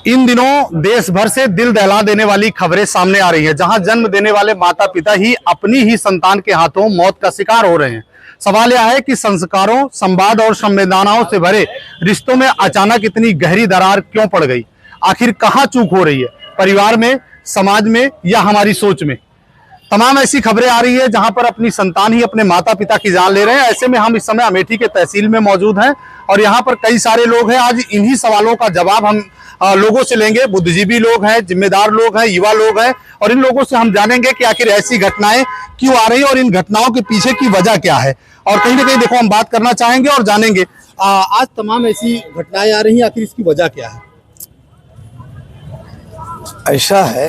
इन दिनों देश भर से दिल दहला देने वाली खबरें सामने आ रही हैं, जहां जन्म देने वाले माता पिता ही अपनी ही संतान के हाथों मौत का शिकार हो रहे हैं। सवाल यह है कि संस्कारों, संवाद और संवेदनाओं से भरे रिश्तों में अचानक इतनी गहरी दरार क्यों पड़ गई? आखिर कहां चूक हो रही है? परिवार में, समाज में या हमारी सोच में? तमाम ऐसी खबरें आ रही है जहां पर अपनी संतान ही अपने माता पिता की जान ले रहे हैं। ऐसे में हम इस समय अमेठी के तहसील में मौजूद हैं और यहाँ पर कई सारे लोग हैं। आज इन्हीं सवालों का जवाब हम लोगों से लेंगे। बुद्धिजीवी लोग हैं, जिम्मेदार लोग हैं, युवा लोग हैं, और इन लोगों से हम जानेंगे कि आखिर ऐसी घटनाएं क्यों आ रही है और इन घटनाओं के पीछे की वजह क्या है। और कहीं ना कहीं देखो, हम बात करना चाहेंगे और जानेंगे आज तमाम ऐसी घटनाएं आ रही हैं, आखिर इसकी वजह क्या है? ऐसा है,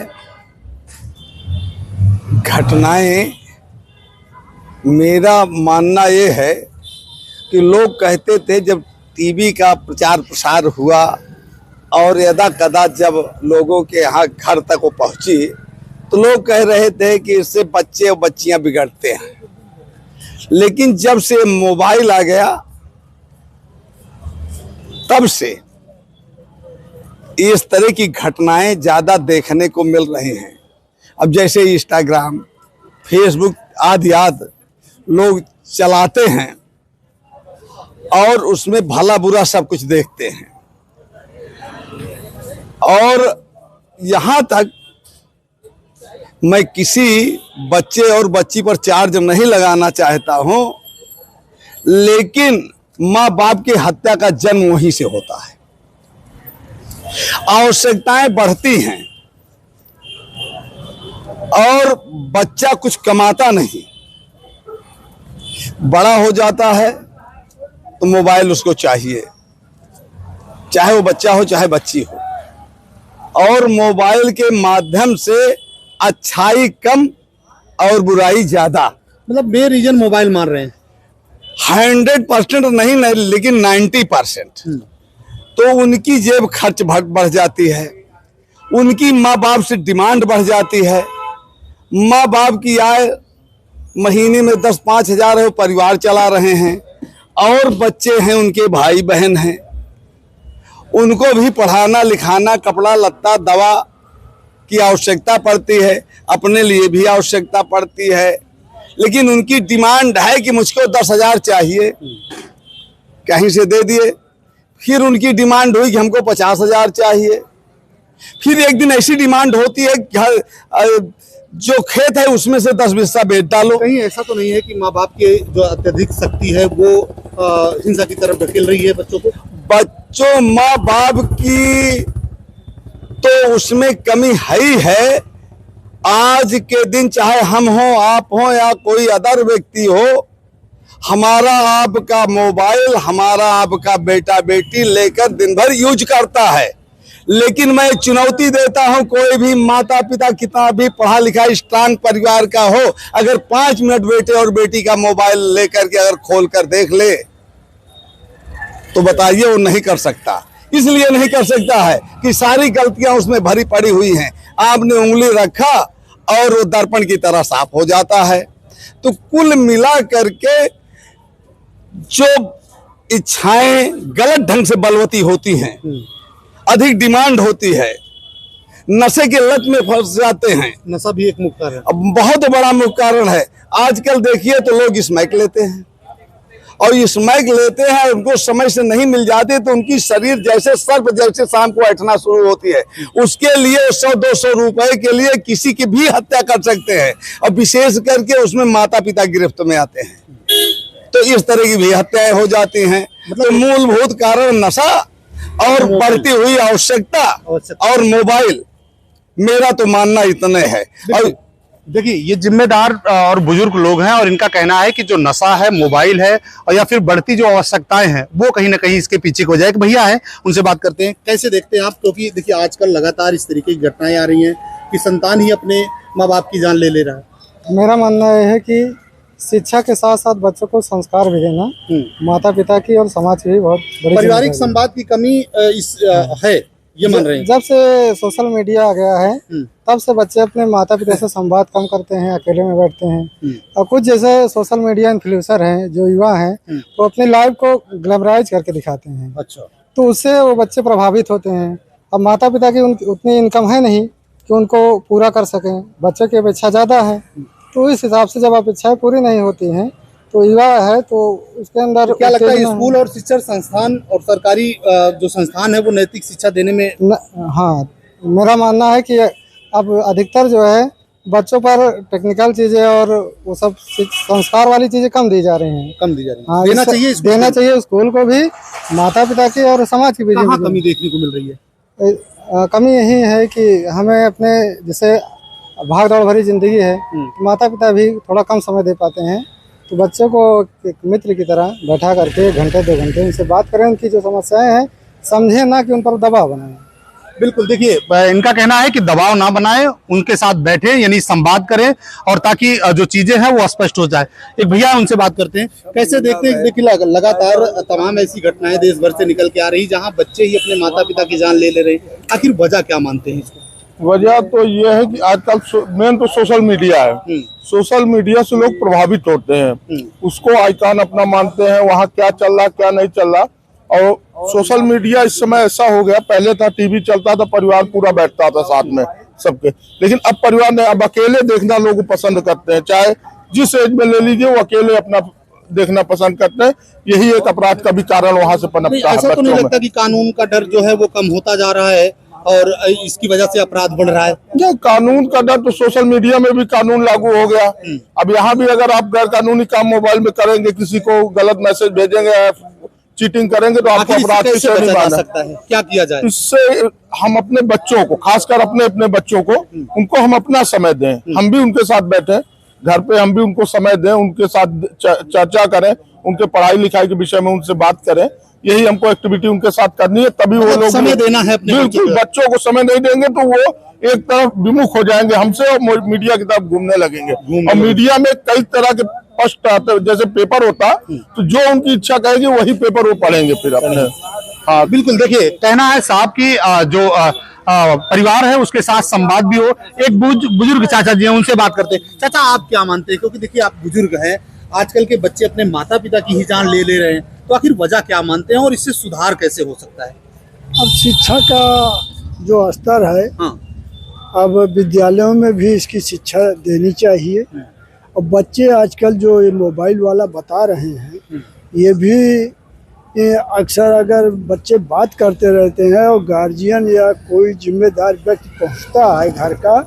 घटनाएं, मेरा मानना ये है कि लोग कहते थे जब टीवी का प्रचार प्रसार हुआ और यदा कदा जब लोगों के यहाँ घर तक वो पहुंची तो लोग कह रहे थे कि इससे बच्चे और बच्चियां बिगड़ते हैं। लेकिन जब से मोबाइल आ गया तब से इस तरह की घटनाएं ज़्यादा देखने को मिल रही हैं। अब जैसे इंस्टाग्राम, फेसबुक आदि लोग चलाते हैं और उसमें भला बुरा सब कुछ देखते हैं, और यहाँ तक मैं किसी बच्चे और बच्ची पर चार्ज नहीं लगाना चाहता हूँ, लेकिन माँ बाप की हत्या का जन्म वहीं से होता है। आवश्यकताएं बढ़ती हैं और बच्चा कुछ कमाता नहीं, बड़ा हो जाता है तो मोबाइल उसको चाहिए, चाहे वो बच्चा हो चाहे बच्ची हो, और मोबाइल के माध्यम से अच्छाई कम और बुराई ज्यादा। मतलब बेरीजन मोबाइल मार रहे हैं। 100% नहीं, लेकिन 90%। तो उनकी जेब खर्च बढ़ जाती है, उनकी माँ बाप से डिमांड बढ़ जाती है। माँ बाप की आय महीने में 10-5 हज़ार है, वो परिवार चला रहे हैं, और बच्चे हैं, उनके भाई बहन हैं, उनको भी पढ़ाना लिखाना, कपड़ा लत्ता दवा की आवश्यकता पड़ती है, अपने लिए भी आवश्यकता पड़ती है। लेकिन उनकी डिमांड है कि मुझको 10,000 चाहिए, कहीं से दे दिए। फिर उनकी डिमांड हुई कि हमको 50,000 चाहिए। फिर एक दिन ऐसी डिमांड होती है कि जो खेत है उसमें से 10 बिस्सा बेच डालो। कहीं ऐसा तो नहीं है कि माँ बाप की जो अत्यधिक शक्ति है वो हिंसा की तरफ धकेल रही है बच्चों को? बच्चों, माँ बाप की तो उसमें कमी है ही है। आज के दिन चाहे हम हो, आप हो या कोई अदर व्यक्ति हो, हमारा आपका मोबाइल हमारा आपका बेटा बेटी लेकर दिन भर यूज करता है। लेकिन मैं चुनौती देता हूं, कोई भी माता पिता कितना भी पढ़ा लिखा स्ट्रांग परिवार का हो, अगर 5 मिनट बेटे और बेटी का मोबाइल लेकर के अगर खोल कर देख ले तो बताइए वो नहीं कर सकता। इसलिए नहीं कर सकता है कि सारी गलतियां उसमें भरी पड़ी हुई हैं। आपने उंगली रखा और वो दर्पण की तरह साफ हो जाता है। तो कुल मिला करके जो इच्छाएं गलत ढंग से बलवती होती हैं, अधिक डिमांड होती है, नशे के लत में फंस जाते हैं। नशा भी एक मुख्य कारण है, बहुत बड़ा मुख्य कारण है। आजकल देखिए तो लोग स्मैक लेते हैं, और स्मैक लेते हैं, उनको समय से नहीं मिल जाते तो उनकी शरीर जैसे सर्प जैसे शाम को ऐठना शुरू होती है। उसके लिए 100-200 रुपए के लिए किसी की भी हत्या कर सकते हैं, और विशेष करके उसमें माता पिता गिरफ्त में आते हैं, तो इस तरह की भी हत्याएं हो जाती हैं। मतलब मूलभूत कारण नशा और बढ़ती हुई आवश्यकता और मोबाइल, मेरा तो मानना इतने है। और देखिए, ये जिम्मेदार और बुजुर्ग लोग हैं और इनका कहना है कि जो नशा है, मोबाइल है, और या फिर बढ़ती जो आवश्यकताएं हैं वो कहीं ना कहीं इसके पीछे हो जाए। एक भैया है, उनसे बात करते हैं। कैसे देखते हैं आप? क्योंकि देखिए आजकल लगातार इस तरीके की घटनाएं आ रही हैं कि संतान ही अपने माँ बाप की जान ले रहा है। मेरा मानना यह है कि शिक्षा के साथ साथ बच्चों को संस्कार भी देना माता पिता की और समाज की भी बहुत बड़ी पारिवारिक संवाद की कमी है, ये मान रहे हैं। जब से सोशल मीडिया आ गया है तब से बच्चे अपने माता पिता से संवाद कम करते हैं, अकेले में बैठते हैं। और कुछ जैसे सोशल मीडिया इन्फ्लुएंसर हैं, जो युवा हैं, वो अपनी लाइफ को ग्लैमराइज करके दिखाते हैं। अच्छा। तो उससे वो बच्चे प्रभावित होते हैं अब माता पिता की उतनी इनकम है नहीं कि उनको पूरा कर सकें, बच्चे की अपेक्षा ज़्यादा है, तो इस हिसाब से जब अपेक्षाएं पूरी नहीं होती हैं तो युवा है तो उसके अंदर क्या लगता है स्कूल और शिक्षण संस्थान और सरकारी जो संस्थान है वो नैतिक शिक्षा देने में हाँ, मेरा मानना है कि अब अधिकतर जो है बच्चों पर टेक्निकल चीज़ें और वो सब संस्कार वाली चीज़ें कम दी जा रही हैं। हाँ, देना चाहिए स्कूल को भी, माता पिता की और समाज की भी। कहाँ कमी देखने को मिल रही है? कमी यही है कि हमें अपने जैसे भाग दौड़ भरी जिंदगी है, माता पिता भी थोड़ा कम समय दे पाते हैं, तो बच्चों को एक मित्र की तरह बैठा करके घंटे 2 घंटे उनसे बात करें, उनकी जो समस्याएं हैं समझें, ना कि उन पर दबाव बनाएं। बिल्कुल, देखिए इनका कहना है कि दबाव ना बनाएं, उनके साथ बैठे यानी संवाद करें और ताकि जो चीजें हैं वो स्पष्ट हो जाए। एक भैया उनसे बात करते हैं, कैसे देखते हैं? देखिए लगातार तमाम ऐसी घटनाएं देश भर से निकल के आ रही जहां बच्चे ही अपने माता पिता की जान ले रहे हैं, आखिर वजह क्या मानते हैं इसको? वजह तो ये है कि आजकल मेन तो सोशल मीडिया है। सोशल मीडिया से लोग प्रभावित होते हैं, उसको आइकॉन अपना मानते हैं, वहाँ क्या चल रहा क्या नहीं चल रहा। और सोशल मीडिया इस समय ऐसा हो गया, पहले था टीवी चलता था, परिवार पूरा बैठता था साथ में सबके, लेकिन अब परिवार ने अब अकेले देखना लोग पसंद करते हैं, चाहे जिस एज में ले लीजिए वो अकेले अपना देखना पसंद करते हैं। यही एक अपराध का भी कारण वहाँ से पनपता है। ऐसा तो नहीं लगता कि कानून का डर जो है वो कम होता जा रहा है और इसकी वजह से अपराध बढ़ रहा है? ये कानून का डर तो सोशल मीडिया में भी कानून लागू हो गया। अब यहाँ भी अगर आप गैर कानूनी काम मोबाइल में करेंगे, किसी को गलत मैसेज भेजेंगे, चीटिंग करेंगे, तो आपको अपराध की श्रेणी में आ सकता है। क्या किया जाए इससे? हम अपने बच्चों को, खासकर अपने बच्चों को, उनको हम अपना समय दें, हम भी उनके साथ बैठे घर पे, हम भी उनको समय दें, उनके साथ चर्चा करें, उनके पढ़ाई लिखाई के विषय में उनसे बात करें। यही हमको एक्टिविटी उनके साथ करनी है, तभी वो लोग समय देना है अपने बिल्कुल। बच्चों को समय नहीं देंगे तो वो एक तरफ विमुख हो जाएंगे हमसे और मीडिया की तरफ घूमने लगेंगे। और मीडिया में कई तरह के पोस्ट आते हैं, जैसे पेपर होता, तो जो उनकी इच्छा कहेगी वही पेपर वो पढ़ेंगे फिर अपने। हाँ बिल्कुल, देखिए कहना है साहब की जो परिवार है उसके साथ संवाद भी हो। एक बुजुर्ग चाचा जी हैं, उनसे बात करते हैं। चाचा, आप क्या मानते हैं? क्योंकि देखिए आप बुजुर्ग हैं, आजकल के बच्चे अपने माता पिता की ही जान ले रहे हैं, तो आखिर वजह क्या मानते हैं और इससे सुधार कैसे हो सकता है? अब शिक्षा का जो स्तर है, अब विद्यालयों में भी इसकी शिक्षा देनी चाहिए। और बच्चे आजकल जो ये मोबाइल वाला बता रहे हैं, ये भी अक्सर अगर बच्चे बात करते रहते हैं और गार्जियन या कोई जिम्मेदार व्यक्ति पहुंचता है घर का,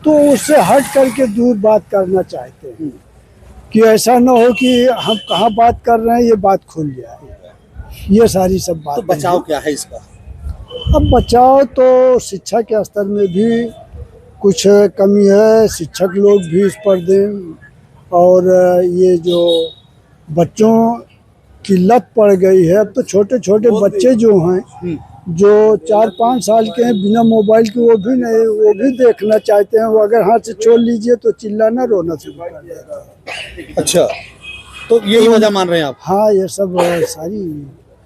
तो उससे हट करके दूर बात करना चाहते हैं कि ऐसा न हो कि हम कहाँ बात कर रहे हैं ये बात खुल जाए। ये सारी सब बात। तो बचाव क्या है इसका? अब बचाव तो शिक्षा के स्तर में भी कुछ कमी है, शिक्षक लोग भी इस पर दें। और ये जो बच्चों की लत पड़ गई है, अब तो छोटे छोटे बच्चे जो हैं, जो 4-5 साल के हैं, बिना मोबाइल के वो भी देखना चाहते हैं। वो अगर हाथ से छोड़ लीजिए तो चिल्लाना रोना शुरू कर देता है। अच्छा, तो यही वजह मान रहे हैं आप? हाँ, ये सब सारी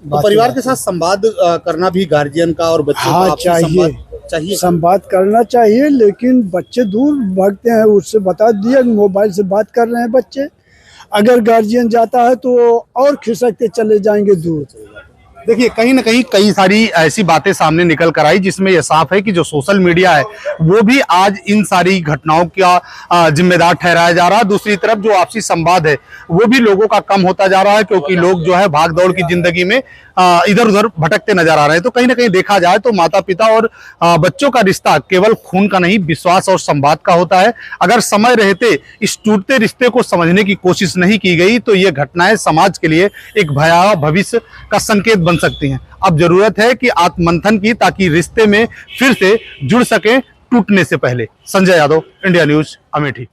तो परिवार के साथ संवाद करना भी गार्जियन का और बच्चों का चाहिए संवाद करना चाहिए, लेकिन बच्चे दूर भागते हैं। उससे बता दिया मोबाइल से बात कर रहे हैं बच्चे, अगर गार्जियन जाता है तो और खिसकते चले जाएंगे दूर। देखिए कहीं ना कहीं कई सारी ऐसी बातें सामने निकल कर आई जिसमें यह साफ है कि जो सोशल मीडिया है वो भी आज इन सारी घटनाओं का जिम्मेदार ठहराया जा रहा है। दूसरी तरफ जो आपसी संवाद है वो भी लोगों का कम होता जा रहा है, क्योंकि लोग जो है भागदौड़ की जिंदगी में इधर उधर भटकते नजर आ रहे हैं। तो कहीं ना कहीं देखा जाए तो माता पिता और बच्चों का रिश्ता केवल खून का नहीं, विश्वास और संवाद का होता है। अगर समय रहते इस टूटते रिश्ते को समझने की कोशिश नहीं की गई तो ये घटनाएं समाज के लिए एक भयावह भविष्य का संकेत बन सकती हैं। अब जरूरत है कि आत्ममंथन की, ताकि रिश्ते में फिर से जुड़ सके टूटने से पहले। Sanjay Yadav, India news, Amethi.